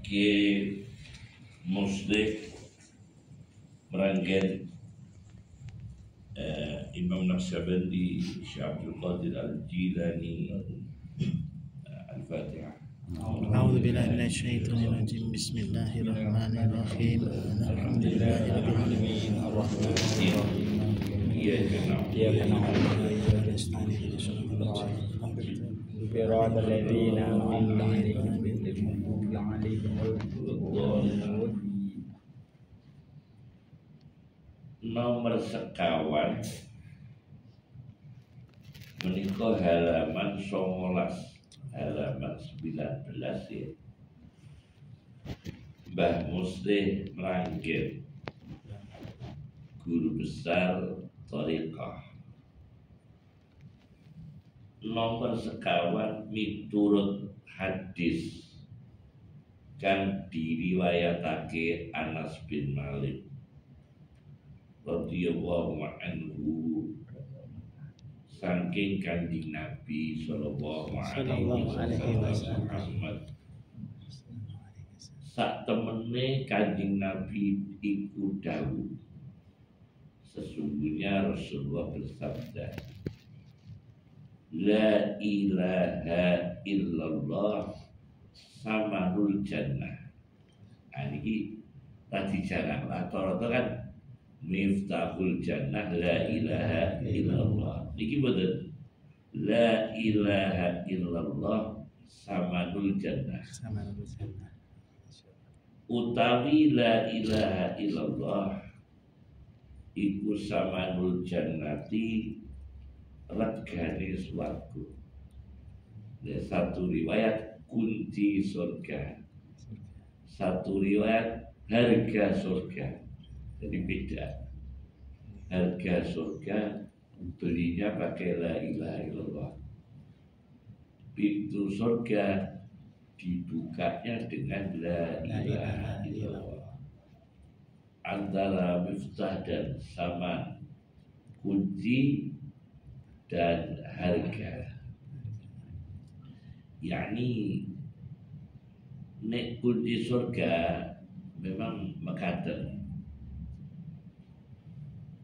Ki Muslim meranggen Imam Naqsyabandi, Syekh Abdul Qadir Al-Jilani. Al-Fatihah. أعوذ بالله من الشيطان الرجيم بسم الله الرحمن الرحيم الحمد لله رب العالمين الرحمن الرحيم إياك إياك نعبد نعبد وإياك نستعين اهدنا الصراط المستقيم صراط الذين أنعمت عليهم Nomor sekawan menika halaman 19, halaman 19 ya. Mbah Muslim Meranggen, guru besar Thariqah. Nomor sekawan miturut hadis kang diriwayatake Anas bin Malik radhiyallahu anhu saking Kanjeng Nabi sallallahu alaihi wasallam. Sak temene Kanjeng Nabi iku dawuh, sesungguhnya Rasulullah bersabda, la ilaha illallah samanul jannah. Ini tadi jarang rata-rata kan miftahul jannah la ilaha illallah. Niki betul, la ilaha illallah samanul jannah. Utawi la ilaha illallah iku samanul jannati, regane swarga. Satu riwayat kunci surga, satu riwayat harga surga. Jadi beda. Harga surga belinya pakai la ilaha illallah. Pintu surga dibukanya dengan la ilaha illallah. Antara miftah dan saman, kunci dan harga. Yani nek kunci surga memang mekaten.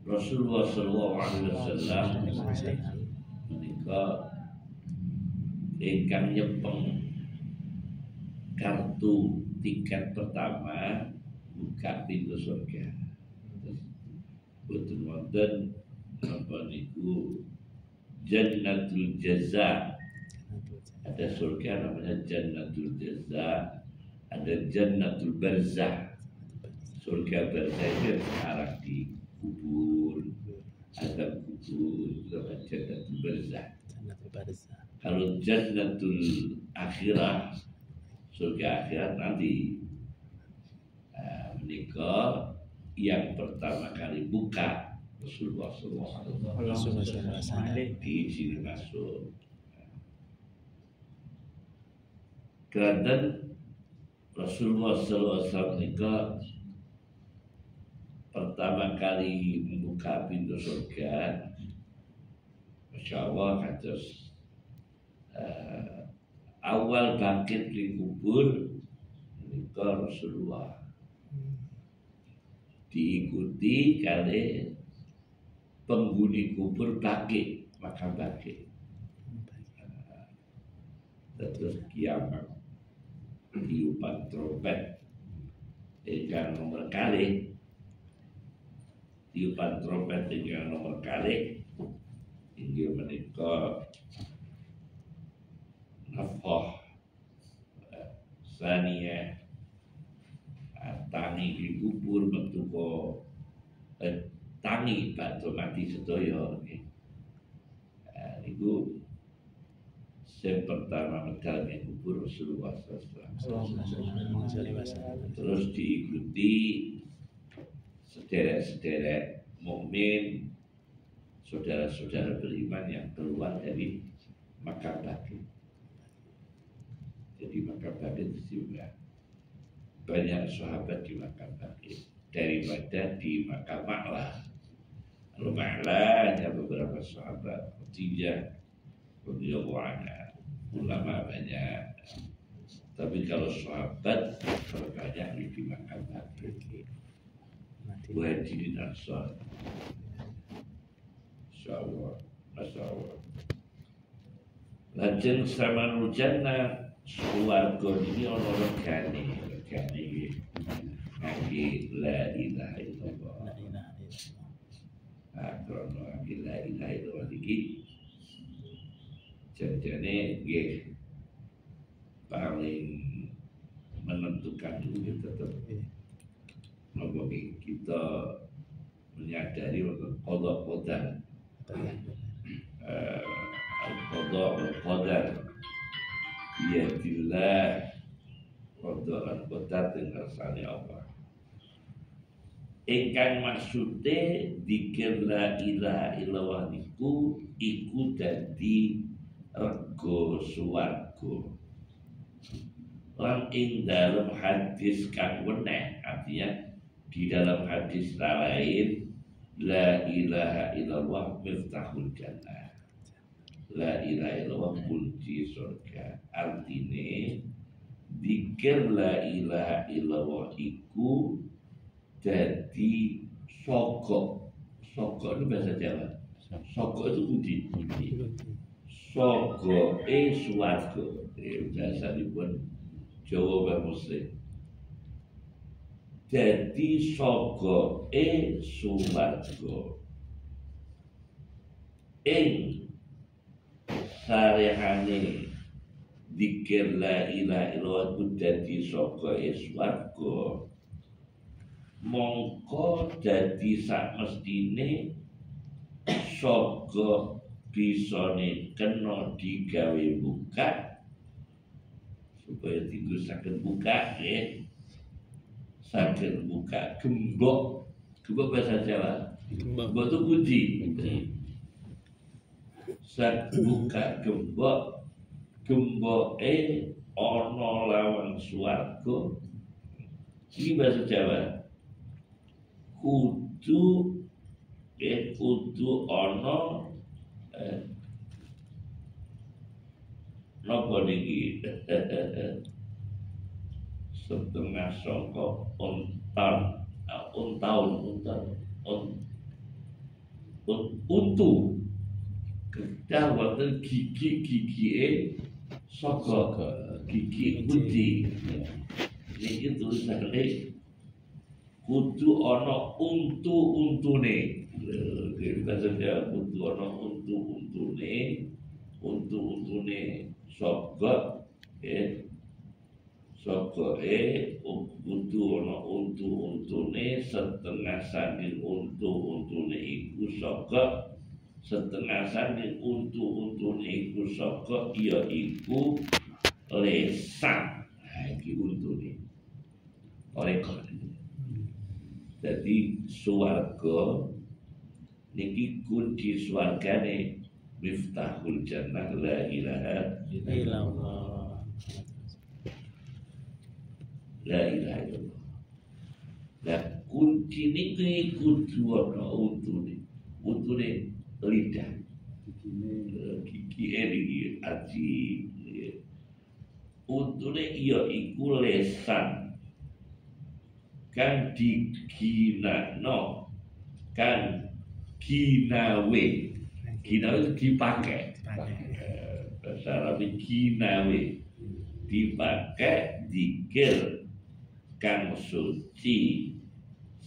Rasulullah sallallahu alaihi wasallam menika ingkang nyepeng kartu tiket pertama buka pintu surga. Betul wonten apa niku Jannatul Jaza. Ada surga namanya Jannatul Jaza, ada Jannatul Barzah. Surga barzah itu sekarang di kubur, ada kubur, namanya Jannatul Barzah. Kalau Jannatul Akhirah, surga akhirat nanti menikah yang pertama kali buka Rasulullah SAW di sini masuk. Kemudian Rasulullah SAW menikah pertama kali membuka pintu surga. Masya Allah, kados awal bangkit di kubur menikah Rasulullah, diikuti kali penghuni kubur bangkit, maka bangkit. Terus kiamat tiupan trompet dengan nomor kali, tiupan trompet dengan nomor kali hingga menikah nafkah saniyah, tangi di kubur bentuk tangi batu mati sedaya. Itu yang pertama megalnya kubur Rasulullah SAW. Terus diikuti sederek-sederek mukmin, saudara-saudara beriman yang keluar dari makam baqi. Jadi makam baqi itu juga banyak sahabat di makam baqi daripada di makam Ma'la. Kalau Ma'la hanya beberapa sahabat, Khadijah radhiyallahu anha, ulama banyak. Tapi kalau sahabat berbanyak di makam Nabi. Muhajirin Ansar. Insyaallah, masyaallah. Lajeng samanul jannah swarga ini ana regane iki. Nabi la ilaha illallah. La ilaha illallah. Akrono la ilaha illallah iki jane nggih paling menentukan itu tetap nopo kita menyadari qada qadar qada qadar biyadillah qada qadar dengan sani Allah ingkang maksude dzikir la ilaha illallah niku iku dadi rego swarga lan ing dalam hadis kang weneh artinya di dalam hadis lain la ilaha illallah miftahul jannah la ilaha illallah kunci surga artine dzikir la ilaha illallah iku dadi soko itu bahasa Jawa soko itu kunci soko swarga bahasa dipun Jawa dan Muslim. Jadi soko swarga. Ing sarehane dzikir la ilaha illallah dadi soko swarga. Mongko dadi sakmestine saka bisane kena digawe buka supaya tidur sakit buka sakit buka gembok bahasa Jawa gembok itu kunci sak buka gembok ono lawang swarga ini bahasa Jawa kudu ono napa niki setengah songkok untu kedah wonten gigi saka gigi kunci niki tulisane kudu ana untune bahasa Jawa kudu ana untune saka kudu ana untune setengah saking untune iku saka setengah saking untune iku saka ya iku lesan iki untune oleh jadi swarga niki kunci swargane miftahul jannah la ilaha illallah. La ilaha illallah. Lah kunci niki kudu ana untune lidah. Gigi iki aji. Untune ya iku lesan. Kan diginakno kan ginawe itu dipakai bahasa Arab ginawe dipakai dzikir kang suci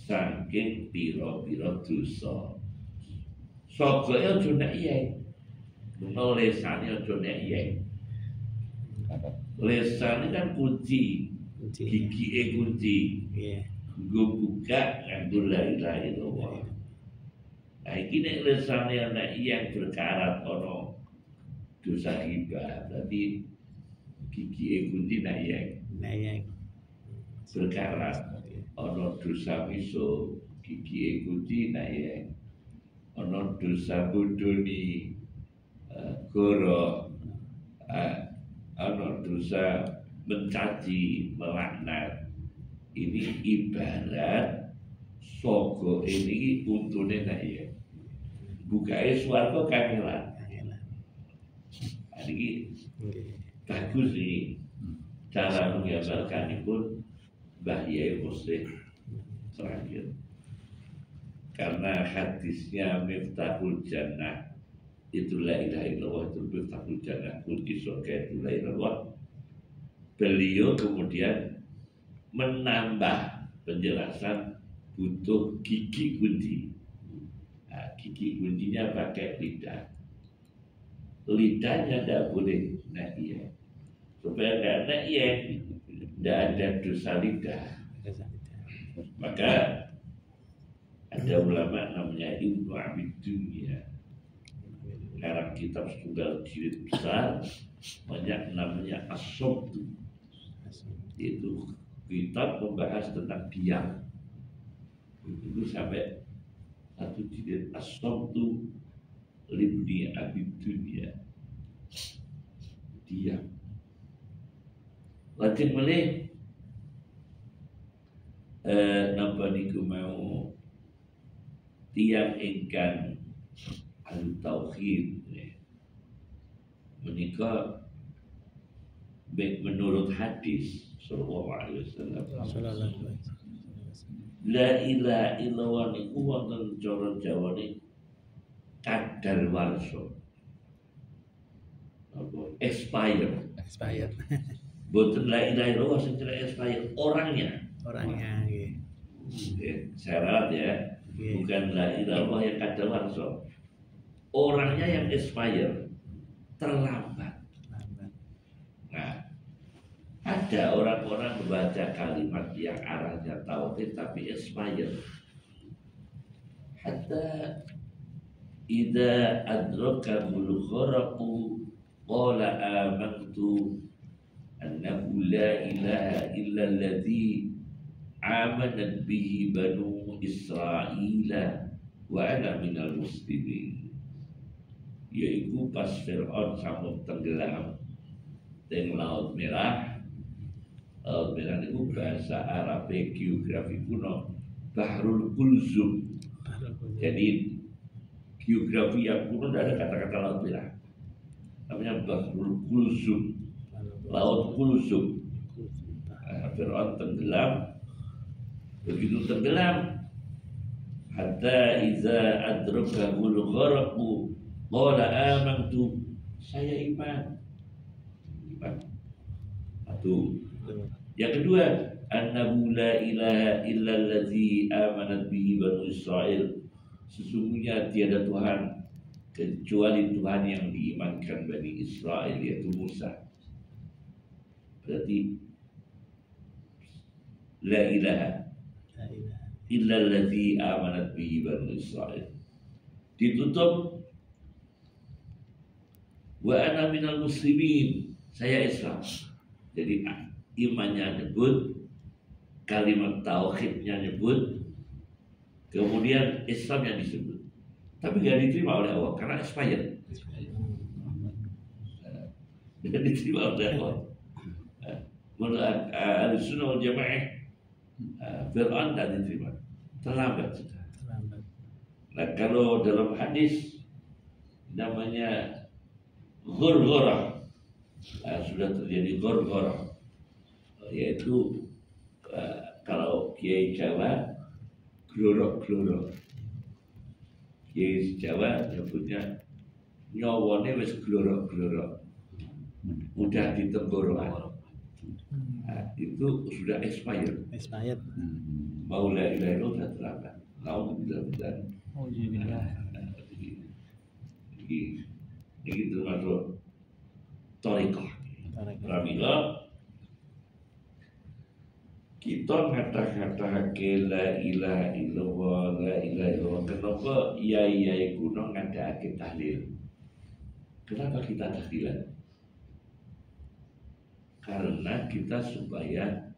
saking pira-pira dosa saka aja nek iya lesane aja nek iya lesane kan kunci gigi kunci nggo buka nganggo la ilaha illallah. Nah iki nek lesane ana yang berkarat ana dosa hibah berarti gigi kunci nek yang berkarat ana dosa miso gigi kunci nek yang ana dosa bodoni goro ana dosa mencaci melaknat ini ibarat sogo ini untune nek ya bukae swarga kangelan iki bagus iki cara menggambarkan pun Mbah Yai Muslim terakhir. Karena hadisnya Miftahul Jannah itu la ilaha illallah, itu Miftahul Jannah, kunci surga itu la ilaha illallah. Beliau kemudian menambah penjelasan butuh gigi kunci. Nah, gigi kuncinya pakai lidah. Lidahnya tidak boleh naik, supaya tidak naik, tidak ada dosa lidah. Maka ada ulama namanya Ibnu Abid Dunya, karang kitab tunggal jilid besar, banyak namanya As-Sobtu, itu kitab membahas tentang diam. Itu sampai satu jilid As-Sobtu Libni Abid Dunya, diam. Lajeng melih napa niku mau tiang ingkang ahli tauhid menika menurut hadis sallallahu alaihi wasallam la ilaha illallah niku wonten cara Jawa niku kadar warsa apa expired boten la ilaha illallah sing expired orangnya nggih syarat ya. Bukan la ilallah yang kadawarso, orangnya yang expired, terlambat. Nah, ada orang-orang membaca kalimat yang arahnya tauhid tapi expired. Hatta idza adraka bul kharaqu qala amantu annahu la ilaha illa alladzi amanat bihi banu Israila wa ana minal muslimin. Yaitu pas Fir'aun sampun tenggelam teng Laut Merah. Laut Merah itu bahasa Arab geografi kuno Bahrul Kulzum. Jadi geografi yang kuno tidak ada kata-kata Laut Merah, namanya Bahrul Kulzum, Laut Kulzum. Fir'aun tenggelam. Begitu tenggelam, hatta iza adrakahul gharaqu qala amantu, saya iman. Satu. Yang kedua, annahu la ilaha illa allazi amanat bihi banu Israil, sesungguhnya tiada Tuhan kecuali Tuhan yang diimankan Bani Israel, yaitu Musa. Berarti la ilaha illa allazi amanat bihi banu Israil. Ditutup wa ana minal muslimin, saya Islam. Jadi imannya nyebut, kalimat tauhidnya nyebut, kemudian Islamnya disebut, tapi gak diterima oleh Allah karena expired. Tidak diterima oleh Allah. Menurut Ahlussunnah wal Jamaah, Fir'aun tidak diterima, terlambat sudah. Nah, kalau dalam hadis namanya ghurghurah, sudah terjadi ghurghurah, yaitu kalau Kiai Jawa glorok-glorok, Kiai Jawa nyebutnya nyawane wis glorok-glorok, udah di tenggorokan. Nah, itu sudah expired. Mau la ilaha illallah sudah terlambat. Alhamdulillah. Ini termasuk thariqah. Pramila kita kata-kata la ilaha illallah, la ilaha illallah. Kenapa yai kuno ngadake tahlil? Kenapa kita tahlilan? Karena kita supaya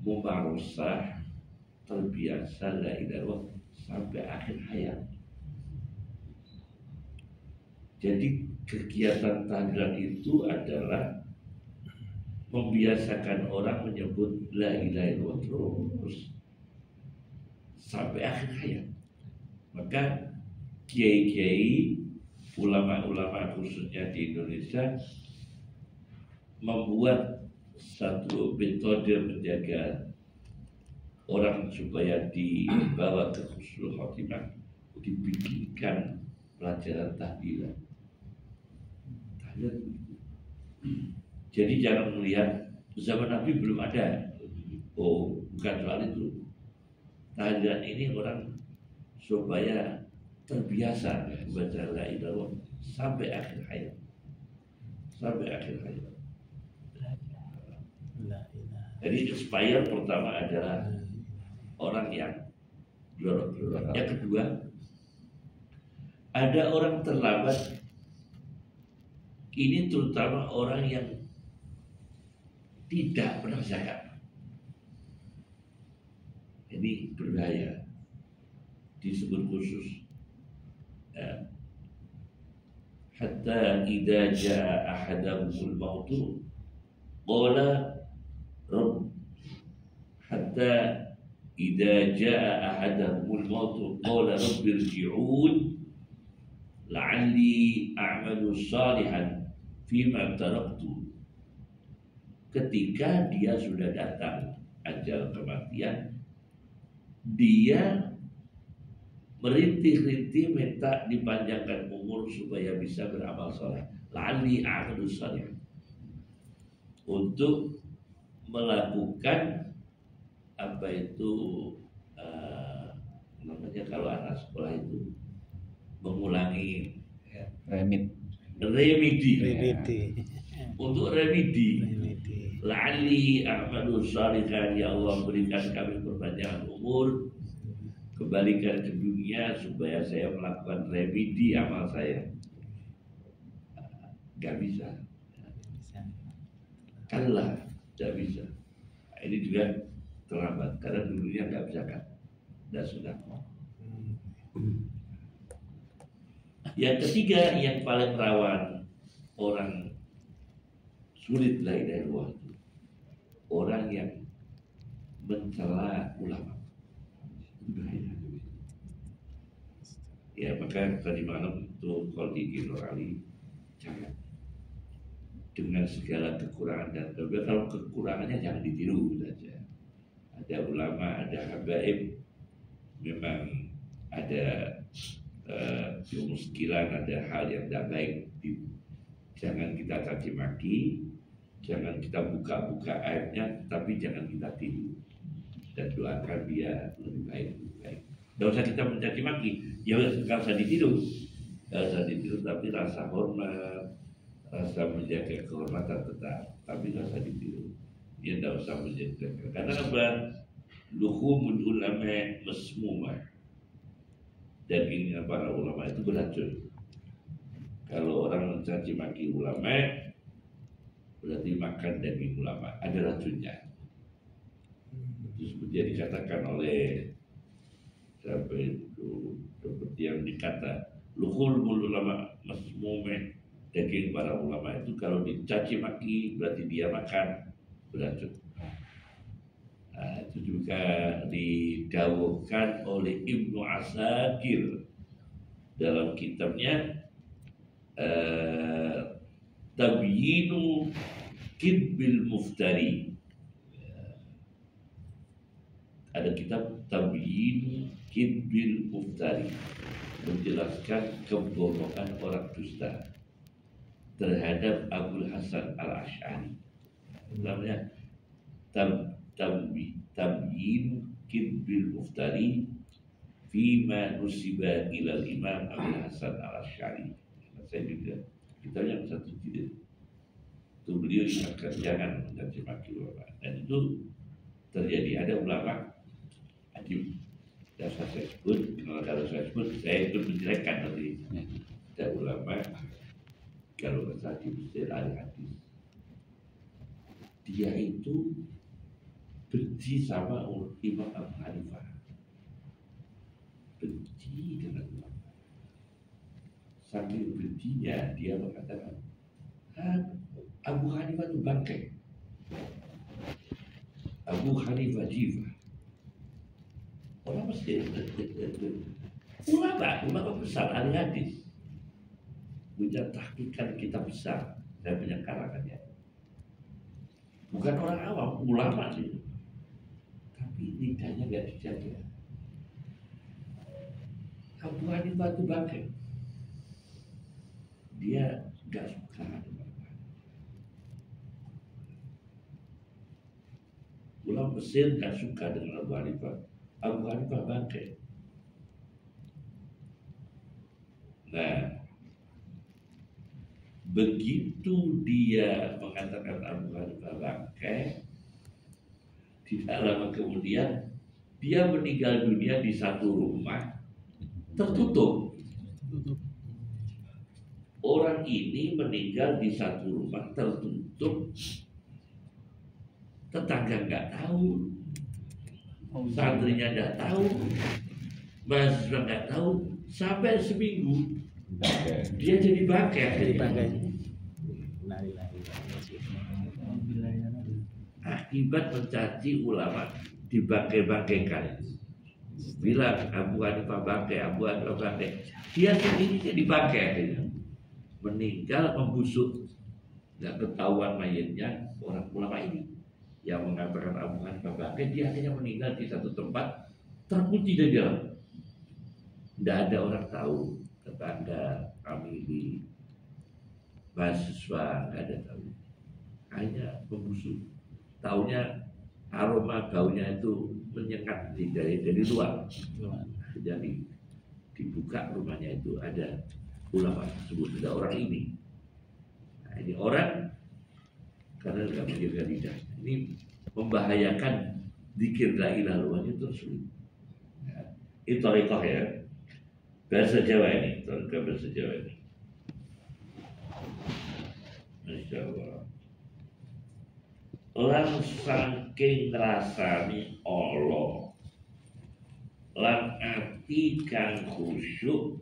mumarosah terbiasa la ilaha illallah sampai akhir hayat. Jadi kegiatan tahlilan itu adalah membiasakan orang menyebut la ilaha illallah terus sampai akhir hayat. Maka kiai-kiai, ulama-ulama khususnya di Indonesia membuat satu metode menjaga orang supaya dibawa ke husnul khotimah, dibikinkan pelajaran tahlilan. Jadi jangan melihat zaman Nabi belum ada. Oh, bukan soal itu. Tahlilan ini orang supaya terbiasa membaca la ilaha illallah sampai akhir hayat. Sampai akhir hayat. Jadi inspire pertama adalah orang yang jorok-jorok. Yang kedua, ada orang terlambat. Ini terutama orang yang tidak pernah zakat. Ini berbahaya. Disebut khusus. Hatta idza jaa ahadahumul mautu qala rabb hatta idza jaa ahadahumul mautu qala rabbi irji'un la'alli a'malu salihan fima taraktu. Ketika dia sudah datang ajal kematian, dia merintih-rintih minta dipanjangkan umur supaya bisa beramal soleh. La'alli a'malu salihan, untuk melakukan apa itu namanya kalau anak sekolah itu mengulangi remedi. Untuk remedi. La'alli a'malu salihan, ya Allah berikan kami perpanjangan umur, kembalikan ke dunia supaya saya melakukan remedi amal saya. Gak bisa. Kalah, gak bisa. Ini juga terlambat karena dulunya gak bisa kan. Dan sudah. Yang ketiga yang paling rawan orang sulit la ilaha illallah itu orang yang mencela ulama. Ya maka tadi malam itu kalau di Ali jangan dengan segala kekurangan dan kalau kekurangannya jangan ditiru saja. Ada ulama, ada habaib, memang ada kemuskilan, ada hal yang tidak baik. Jangan kita caci maki, jangan kita buka-buka aibnya, tapi jangan kita tiru dan doakan dia lebih baik. Tidak usah kita mencaci maki, ya nggak usah ditiru, tapi rasa hormat, rasa menjaga kehormatan tetap, tapi nggak usah ditiru. Dia tidak usah menjaga. Karena apa? Luhumul ulama masmumah, dagingnya para ulama itu beracun. Kalau orang mencaci maki ulama, berarti makan daging ulama, ada racunnya. Itu seperti yang dikatakan oleh siapa itu, seperti yang dikata luhumul ulama masmumah, daging para ulama itu kalau dicaci maki berarti dia makan beracun. Nah, itu juga didawuhkan oleh Ibnu Asakir dalam kitabnya Tabyinu Kidbil Muftari. Ada kitab Tabyinu Kidbil Muftari, menjelaskan kebohongan orang dusta terhadap Abul Hasan Al-Asy'ari. Namanya Tabyin Kidbil Muftari Fima nusiba ilal Imam Abul Hasan Al-Asy'ari. Saya juga kita yang satu tidak itu beliau ingatkan jangan mencaci maki ulama, dan itu terjadi. Ada ulama ajib, dasar saya sebut, kalau saya sebut saya itu menjelekkan nanti. Ada ulama kalau tadi ahli hadis, dia itu benci sama Imam Abu Hanifah, benci dengan ulama. Sambil bencinya dia mengatakan Abu Hanifah itu bangkai, Abu Hanifah jiwa. Orang mesti ulama besar ahli hadis, punya tahqiqan kitab besar dan punya karangannya. Bukan orang awam, ulama sih. Tapi lidahnya nggak dijaga. Abu Hanifah itu bangkit. Dia nggak suka. Ulama Mesir nggak suka dengan Abu Hanifah. Abu Hanifah bangkit. Nah, begitu dia mengatakan Abu Hanifah bangkai, tidak lama kemudian dia meninggal dunia di satu rumah tertutup. Orang ini meninggal di satu rumah tertutup, tetangga nggak tahu, santrinya nggak tahu, mahasiswa nggak tahu, sampai seminggu dia jadi bangkai. Akibat mencaci ulama dibangkai-bangkaikan. Bilang Abu Hanifah bangkai, Abu Hanifah bangkai. Dia sendiri jadi bangkai. Meninggal membusuk. Nggak ketahuan mayatnya orang ulama ini yang mengatakan Abu Hanifah bangkai. Dia hanya meninggal di satu tempat terkunci di dalam. Tidak ada orang tahu, tetangga, famili, mahasiswa, nggak ada tahu. Hanya membusuk. Taunya aroma baunya itu menyengat dari luar. Jadi dibuka rumahnya itu ada ulama tersebut, ada orang ini. Nah, ini orang karena nggak menjaga lidah. Ini membahayakan zikir la ilaha illallah itu sulit. Nah, itu thariqah ya. Bahasa Jawa ini, bahasa Jawa ini. Masya Allah. Lan saking ngrasani Allah, lan ati kang khusyuk,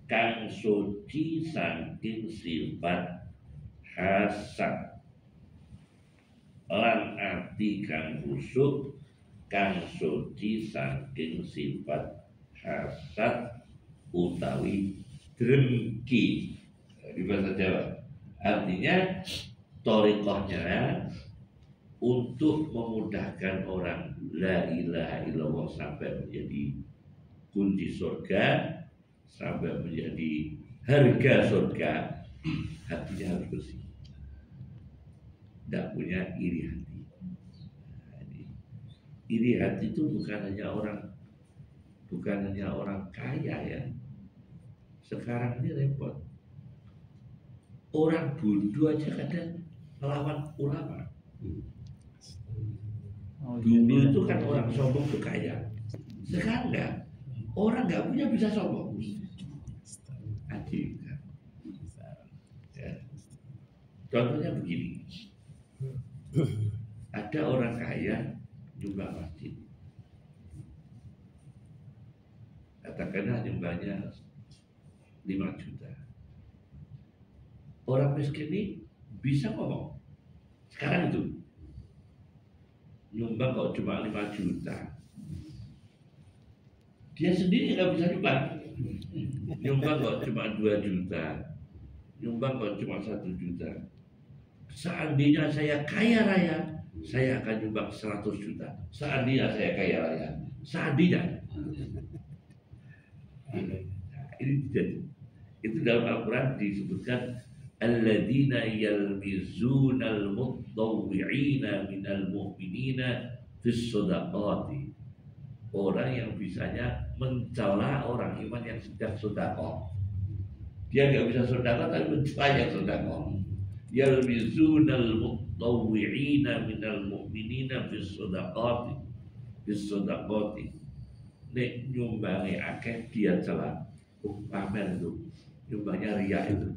kang suci saking sifat hasad. Lan ati kang khusyuk, kang suci saking sifat hasad utawi drengki. Di bahasa Jawa artinya thariqahnya untuk memudahkan orang la ilaha illallah sampai menjadi kunci surga, sampai menjadi harga surga, hatinya harus bersih, tidak punya iri hati. Iri hati itu bukan hanya orang kaya ya. Sekarang ini repot. Orang bodoh aja kadang melawan ulama. Dulu itu kan orang sombong itu kaya. Sekarang enggak. Orang enggak punya bisa sombong. Adil. Ya. Contohnya begini. Ada orang kaya nyumbang masjid. Katakanlah nyumbangnya 5 juta. Orang miskin ini bisa ngomong. Sekarang itu nyumbang kok cuma 5 juta. Dia sendiri nggak bisa nyumbang. Nyumbang kok cuma 2 juta. Nyumbang kok cuma 1 juta. Seandainya saya kaya raya, saya akan nyumbang 100 juta. Seandainya saya kaya raya. Seandainya. Ini jadi. Itu dalam Al-Quran disebutkan alladzina yalmizunal mutawwi'ina minal mu'minina fis shadaqati. Orang yang bisanya mencela orang iman yang sedang sedekah. Dia nggak bisa sedekah tapi mencela yang sedekah. Yalmizunal mutawwi'ina minal mu'minina fis shadaqati. Fis shadaqati. Nek nyumbangi akeh dia celah. Pamer itu nyumbangnya riak itu.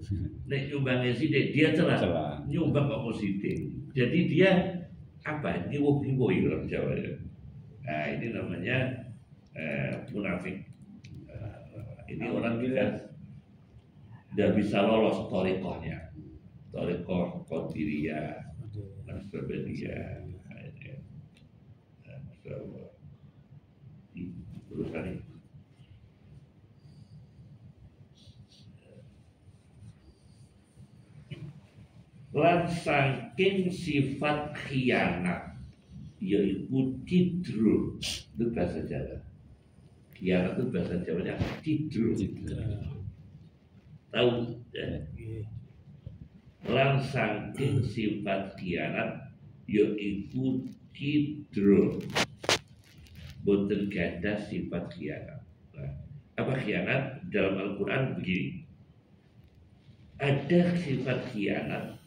Nek nyumbangnya sidik dia celah. Nyumbang kok mau sidik. Jadi dia apa? Nyiwuk-nyiwuk orang Jawa ya. Nah ini namanya munafik. Ini orang juga tidak bisa lolos thariqahnya. Thariqah Qadiriyah, Nasrabadiyah. Masya Allah. Urusan ini. lan saking sifat khianat yaitu cidro. Itu bahasa Jawa. Khianat itu bahasa Jawanya cidro. Tahu ya? Lan saking sifat khianat yaitu cidro. Boten gadah sifat khianat. Nah, apa khianat? Dalam Al-Quran begini, ada sifat khianat,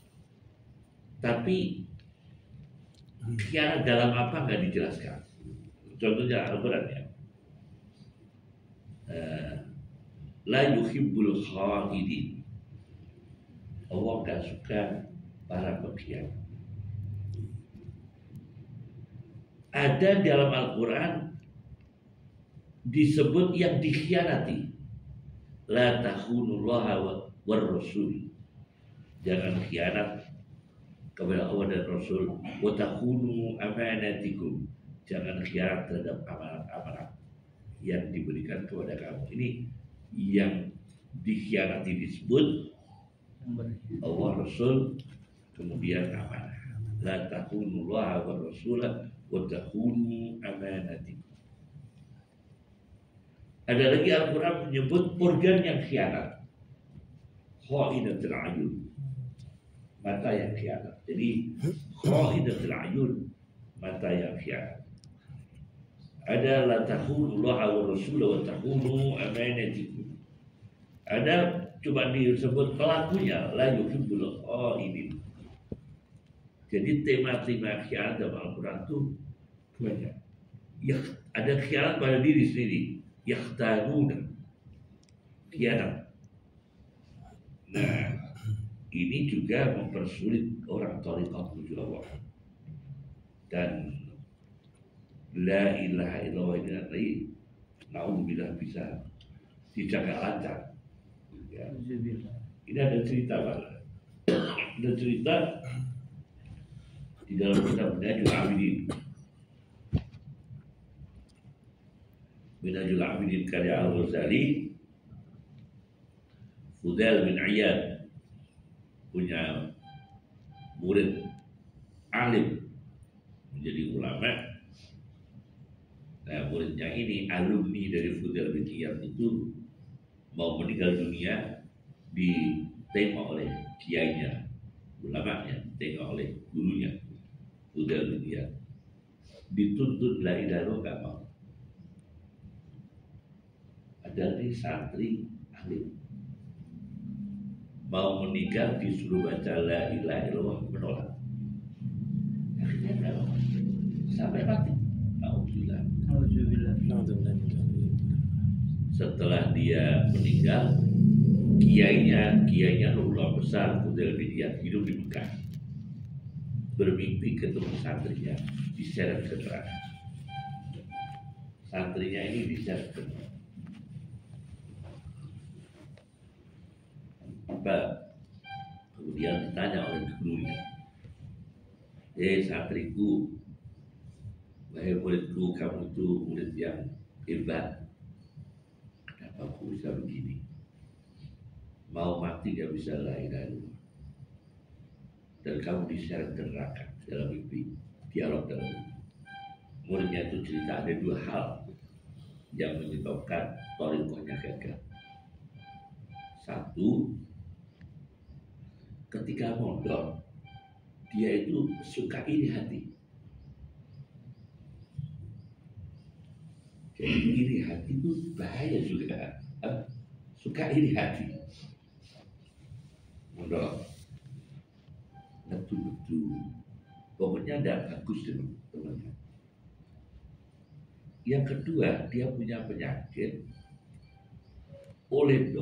tapi khianat dalam apa nggak dijelaskan. Contohnya Al-Quran ya, la yuhibbul kha'idin. Allah nggak suka para pengkhianat. Ada dalam Al-Quran disebut yang dikhianati, la takhunullaha war rasul. Jangan khianat kepada Allah dan Rasul. Wa takhunu amanatikum. Jangan khianat terhadap amanat-amanat yang diberikan kepada kamu. Ini yang dikhianati disebut Allah, Rasul, kemudian amanah. La takhunullaha war rasul wa takhunu amanatikum. Ada lagi Al-Quran menyebut organ yang khianat, kha'inatul ayun, mata yang khianat. Jadi kha'inatul ayun, mata yang khianat. Ada la takhunullaha wa rasul wa takhunu amanatikum. Ada cuma disebut pelakunya, la yuhibbul kha'inin. Jadi tema-tema khianat dalam Al-Quran itu banyak. Ya, ada khianat pada diri sendiri, yakhtanuna, khianat. Nah, ini juga mempersulit orang thariqah menuju Allah. Dan la ilaha illallah ini nanti naudzubillah bisa tidak lancar. Ya. Ini ada cerita Pak. Ada cerita di dalam kitab Minhajul Abidin. Minhajul Abidin karya Al-Ghazali. Fudail bin Iyad punya murid alim menjadi ulama. Nah, muridnya ini alumni dari Fudail bin Iyad itu mau meninggal dunia, ditengok oleh kiainya, ulamanya, ditengok oleh gurunya Fudail bin Iyad, dituntut la ilaha illallah, gak mau. Ada nih santri alim mau meninggal disuruh baca la ilaha illallah, menolak. Akhirnya gak mau sampai mati. Alhamdulillah. Setelah dia meninggal, kiainya ulama besar Fudail bin Iyad hidup di Mekah, bermimpi ketemu santrinya, diseret keterangan. Santrinya ini diseret keterangan. Kemudian ditanya oleh gurunya, santriku, wahai muridku, kamu itu murid yang hebat. Kenapa aku bisa begini? Mau mati gak bisa la ilaha illallah. Dan kamu diseret ke neraka dalam mimpi, dialog dalam mimpi. Muridnya itu cerita ada dua hal yang menyebabkan thariqahnya gagal. Satu, ketika mondok, dia itu suka iri hati. Jadi iri hati itu bahaya juga. Suka iri hati. Mondok, betul-betul. Pokoknya tidak bagus dengan temannya. Yang kedua, dia punya penyakit. Oleh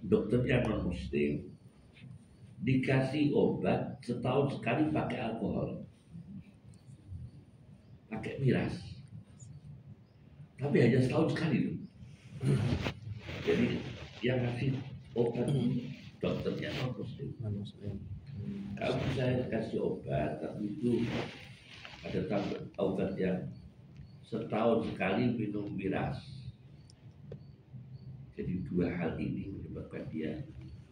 dokternya non muslim, dikasih obat setahun sekali pakai alkohol, pakai miras, tapi hanya setahun sekali loh. Jadi yang ngasih obat dokternya non muslim. Kalau saya kasih obat, tapi itu ada obat yang setahun sekali minum miras. Jadi dua hal ini menyebabkan dia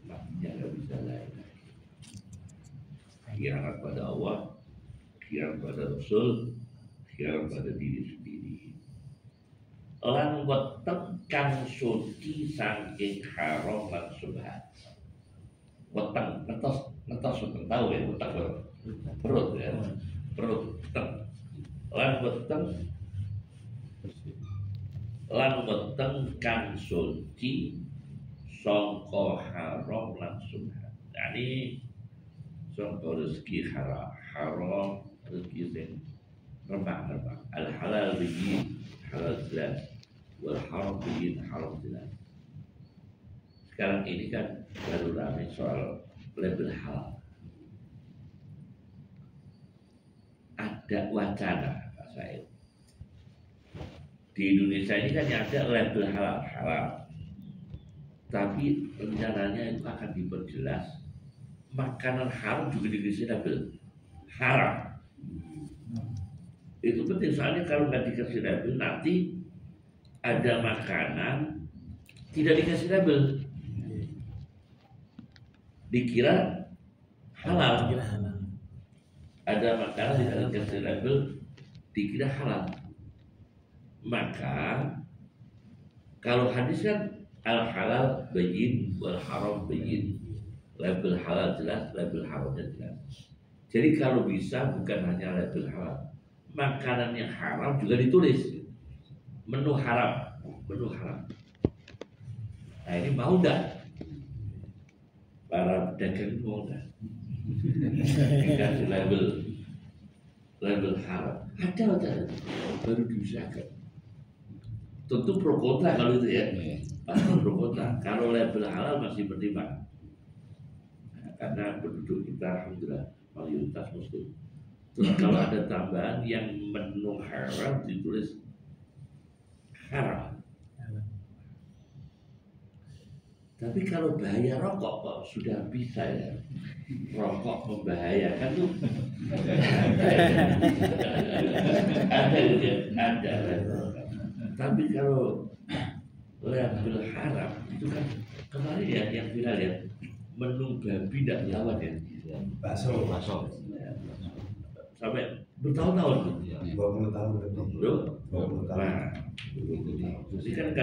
matinya nggak bisa lain. khianat pada Allah, khianat pada Rasul, khianat pada diri sendiri. Lan weteng kang suci saking haram lan subhat. Weteng netos tahu ya, weteng perut ya, perut weteng. Lan weteng kang suci sangka haram lan subhat. Yani sangka rezeki haram rezeki sing rembang-rembang. Al halal bihi halal jelas, wal haram bihi haram jelas. Sekarang ini kan baru ramai soal label halal. Ada wacana Pak Said. Di Indonesia ini kan ada label halal. Tapi rencananya itu akan diperjelas. Makanan haram juga dikasih label haram. Itu penting, soalnya kalau nggak dikasih label nanti ada makanan tidak dikasih label, dikira halal. Ada makanan tidak dikasih label dikira halal. Maka kalau hadis kan al halal bayyin wal haram bayyin. Label halal jelas, label haramnya jelas. Jadi kalau bisa bukan hanya label halal, makanan yang haram juga ditulis menu haram. Nah ini mau enggak? Para pedagang itu mau enggak? Dikasih label haram. Ada baru diusahakan. Tentu pro kontra kalau itu ya. Pasti pro kontra. Kalau label halal masih bertimbang. Karena penduduk kita alhamdulillah mayoritas muslim. Terus kalau ada tambahan yang menu haram ditulis haram. Tapi kalau bahaya rokok kok sudah bisa ya. Rokok membahayakan tuh. Ada. Tapi kalau label haram itu kan kemarin ya yang viral ya. Menu babi tidak lawan ya. Bakso. Sampai bertahun-tahun. 20 tahun lebih. 20 tahun. Nah, jadi kan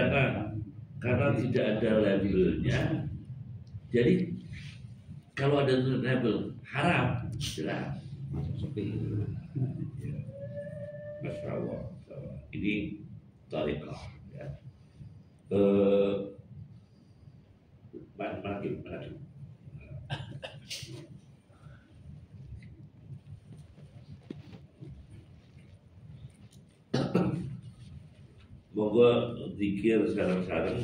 karena tidak ada labelnya, jadi kalau ada label haram jelas. Masya Allah. Ini tariqah ya. Mana moga zikir sekarang-sekarang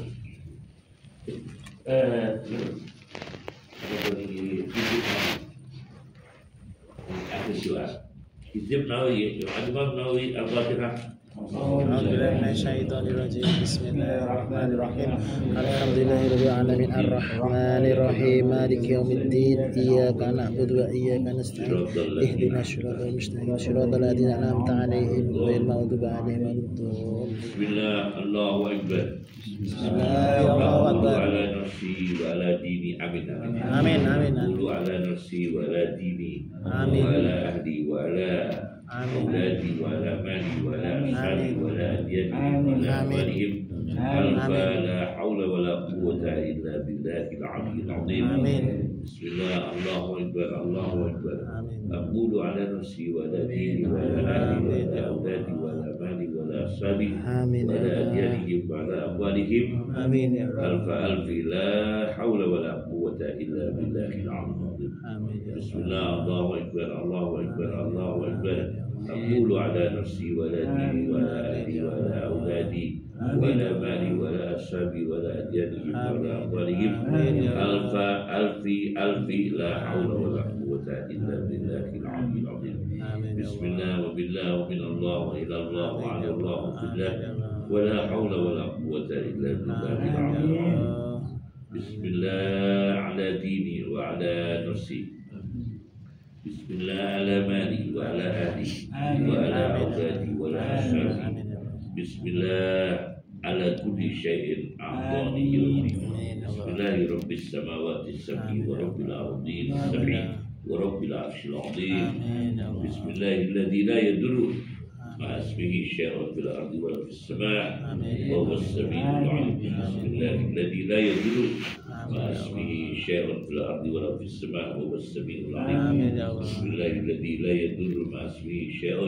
hizib nawawi al-imam nawawi al-fatihah. A'udzubillahi minasyaitonir rajim. Bismillahirrahmanirrahim. Alhamdulillahirabbil alamin arrahmanir rahim maliki yaumiddin iyyaka na'budu wa iyyaka nasta'in ihdinas siratal mustaqim siratal ladzina an'amta 'alaihim ghairil maghdubi 'alaihim waladdallin. Bismillah, Allahu akbar. Bismillahirrahmanirrahim. Ala nafsi wa ala dini. Amin. Amin. Ala nafsi wa ala dini. Amin. Wa ala ahli wa ala أولادي وعلى مالي وعلى أصحابي وعلى أدياني وعلى أموالهم ألفا لا حول ولا قوة إلا بالله العلي العظيم. بسم الله، الله أكبر الله أكبر. أقول على نفسي وعلى ديني وعلى أهلي وعلى أولادي وعلى مالي وعلى أصحابي وعلى أديانهم وعلى أموالهم ألف لا حول ولا قوة إلا بالله العلي العظيم. بسم الله، الله أكبر الله أكبر الله أكبر. أقول على نفسي ولا ديني ولا أهلي ولا أولادي ولا مالي ولا أصحابي ولا أديانهم ولا أموالهم ألف لا حول ولا قوة إلا بالله العلي العظيم. بسم الله وبالله ومن الله وإلى الله وعلى الله في الله ولا حول ولا قوة إلا بالله العلي العظيم. بسم الله على ديني وعلى نفسي. بسم الله على مالي وعلى أهلي وعلى أولادي وعلى أصحابي. بسم الله على كل شيء أعطاني. بسم الله رب السماوات السبع ورب الأرضين السبع ورب العرش العظيم. آمين يا الله. بسم الله الذي لا يضر مع اسمه شيء في الأرض ولا في السماء آمين. وهو السميع العليم. بسم الله الذي لا يضر مع آمين. اسمه شيء في الأرض ولا في السماء وهو السميع العليم. آمين يا الله. بسم الله الذي لا يضر مع اسمه شيء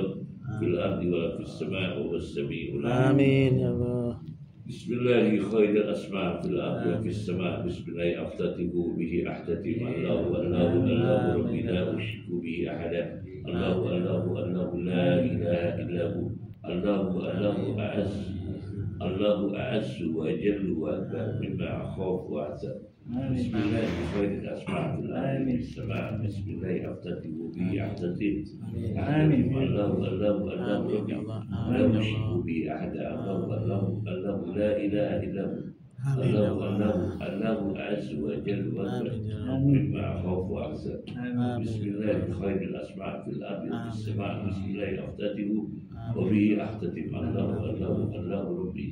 في الأرض ولا في السماء وهو السميع العليم. آمين يا الله. بسم الله خير الأسماء في الأرض وفي السماء. بسم الله أفتتح به أحتتم. الله الله الله ربي لا أشرك به أحدا. الله الله الله لا إله إلا هو. الله الله أعز. الله أعز وأجل وأكبر مما أخاف وأحزن. بسم الله خير الأسماء في الأرض وفي السماء. بسم الله أفتتح به أحتتم. الله الله الله ربي لا أشرك به أحدا. الله الله الله لا إله إلا هو. الله الله الله أعز وأجل وأكبر مما أخاف وأحزن. بسم الله خير الأسماء في الأرض وفي السماء. بسم الله أفتتح وبه أحتتم. الله الله الله ربي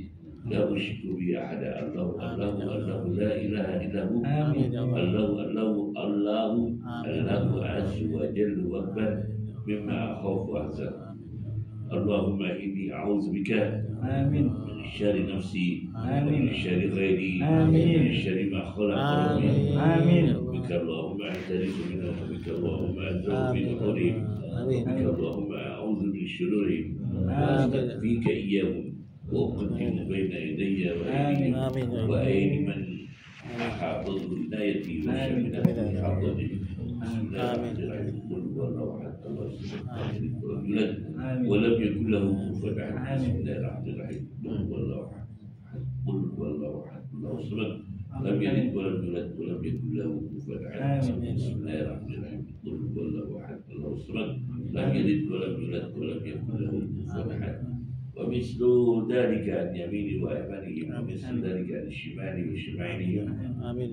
لا أشرك به أحدا. الله الله الله لا إله إلا هو. الله الله الله الله أعز وأجل وأكبر مما أخاف وأحزن. اللهم إني أعوذ بك من شر نفسي ومن شر غيري ومن شر ما خلق ربي. بك اللهم أعترف منهم وبك اللهم أدعو في نحورهم وبك اللهم أعوذ من شرورهم وأستكفيك إياهم وأقدم بين يدي وأيديهم وأيدي من أحاطت عنايتي وشملت حاطتي. بسم الله الرحمن الرحيم. قل هو الله أحد الله الصمد ولم يولد ولم يكن له كفوا أحد. بسم الله الرحمن الرحيم. قل هو الله أحد. قل هو الله أحد الله الصمد لم يلد ولم يولد ولم يكن له كفوا أحد. بسم الله الرحمن الرحيم. قل هو الله أحد الله الصمد لم يلد ولم يولد ولم يكن له كفوا أحد. ومثل ذلك عن يمينه وأيمانه ومثل ذلك عن شماله وشمائله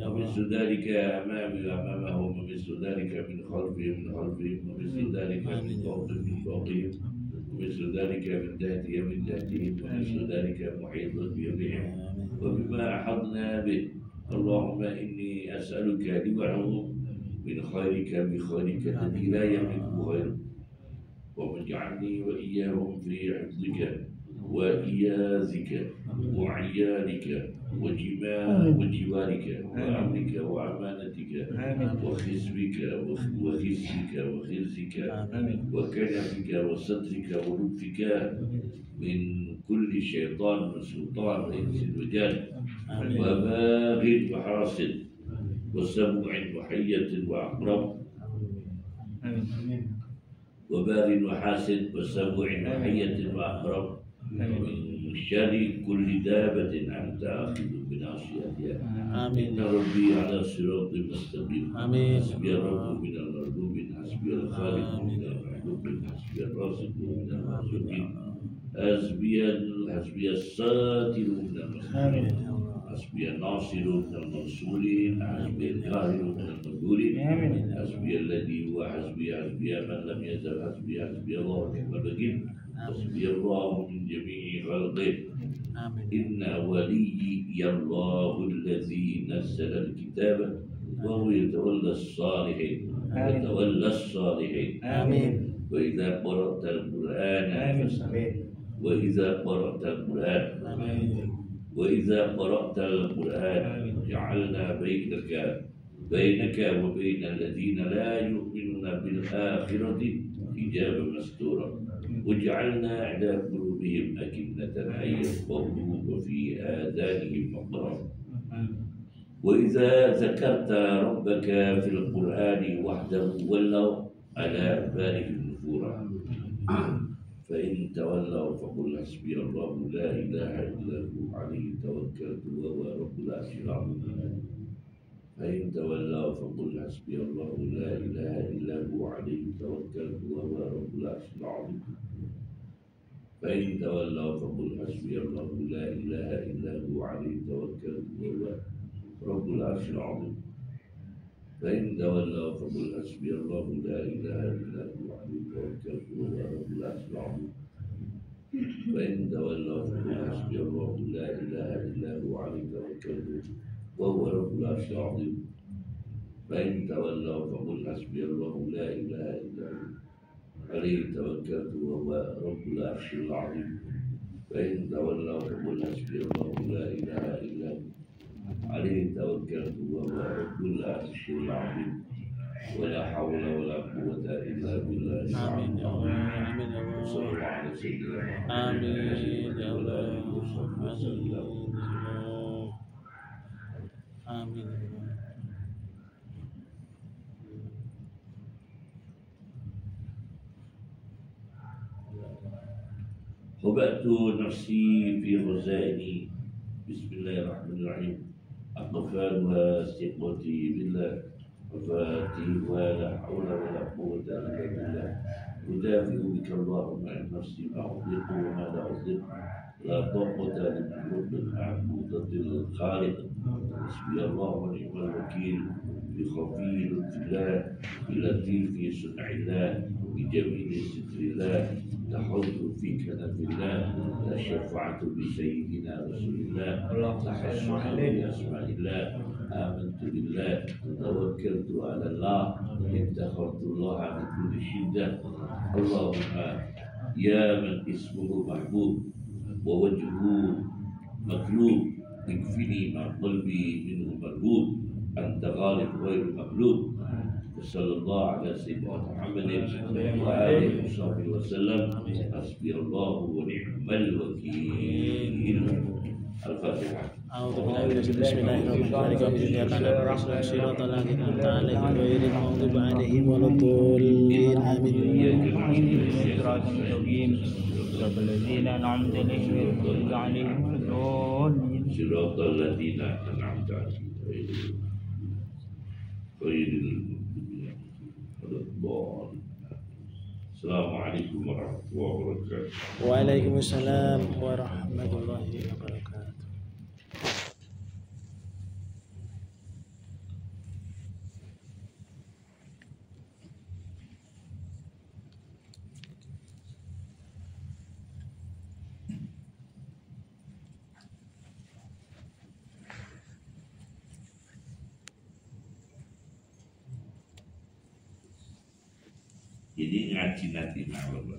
ومثل ذلك أمامه وأمامه ومثل ذلك من خلفهم من خلفهم ومثل ذلك من فوقهم من فوقهم ومثل ذلك من تحتهم من تحتهم ومثل ذلك محيط بهم وبما أحطنا به. اللهم إني أسألك لوعظهم من خيرك بخيرك الذي لا يملكه غيرك واجعلني وإياهم في حفظك وإياذك وعيالك وجوارك وأمنك وأمانتك وخزبك وخزك وخزك وكنفك وسترك ولطفك من كل شيطان وسلطان وإنس وجان وباغ وحاسد وسبع وحية وعقرب وباغ وحاسد وسبع وحية وعقرب من شر كل دابة أنت آخذ بناصيتها. إن ربي على صراط مستقيم. حسبي الرب من المرغوب حسبي الخالق من المحبوب حسبي الرازق من المرزوقين حسبي الساتر من المسلمين حسبي الناصر من المنصورين حسبي القاهر من المقبولين حسبي الذي هو حسبي من لم يزل حسبي الله ونعم الوكيل حسبي الله من جميع خلقه. إن وليي الله الذي نزل الكتاب وهو يتولى الصالحين وإذا قرأت القرآن وإذا قرأت القرآن جعلنا بينك وبين الذين لا يؤمنون بالآخرة حجابا مستورا وجعلنا على قلوبهم أكنة أن يفقهوا وفي آذانهم وقرا. وإذا ذكرت ربك في القرآن وحده ولوا على أدبارهم نفورا. فإن تولوا فقل حسبي الله لا إله إلا هو عليه توكلت وهو رب العرش العظيم. فإن تولوا فقل حسبي الله لا إله إلا هو عليه توكلت وهو رب العرش العظيم. فإن تولوا فقل حسبي الله لا إله إلا هو عليه توكلت وهو رب العرش العظيم. فإن تولوا فقل حسبي الله لا إله إلا هو عليه توكلت وهو رب العرش العظيم. فإن تولوا فقل حسبي الله لا إله إلا هو عليه توكلت وهو رب العرش العظيم. فإن تولوا فقل حسبي الله لا إله إلا هو عليه توكلت وهو رب العرش العظيم فإن تولوا فقل حسبي الله لا إله إلا هو عليه توكلت وهو رب العرش العظيم ولا حول ولا قوة إلا بالله. آمين يا الله. آمين يا الله. صلى الله على سيدنا محمد. آمين يا الله. آمين يا الله. خبأت نفسي في خزائني بسم الله الرحمن الرحيم أقفالها ثقتي بالله مفاتيحها لا حول ولا قوة إلا بالله أدافع بك اللهم عن نفسي ما أطلق وما لا أطلق لا طاقة لمخلوق معبودة الخالق حسبي الله ونعم الوكيل بخفي لطف الله بلطيف صنع الله بجميل ستر الله تحوط في كنف الله لا شفعت بسيدنا رسول الله تحسن بأسماء الله آمنت بالله توكلت على الله اتخذت الله من كل شدة اللهم يا من اسمه محبوب ووجهه مطلوب اكفني ما قلبي منه مربوب أنت غالب غير مغلوب وصلى الله على سيدنا محمد وآله وصحبه وسلم حسبي الله ونعم الوكيل. الفاتحة. أعوذ بالله من الشيطان بسم الله الرحمن الرحيم إياك نعبد وإياك نستعين صراط الذين أنعمت عليهم غير المغضوب عليهم ولا الضالين آمين. صراط المستقيم صراط الذين أنعمت عليهم غير المغضوب عليهم ولا الضالين. صراط الذين أنعمت عليهم غير الضالين. السلام عليكم ورحمة الله وبركاته. وعليكم السلام ورحمة الله وبركاته. Jadi ngaji nanti malam,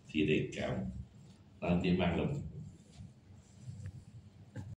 direkam nanti malam.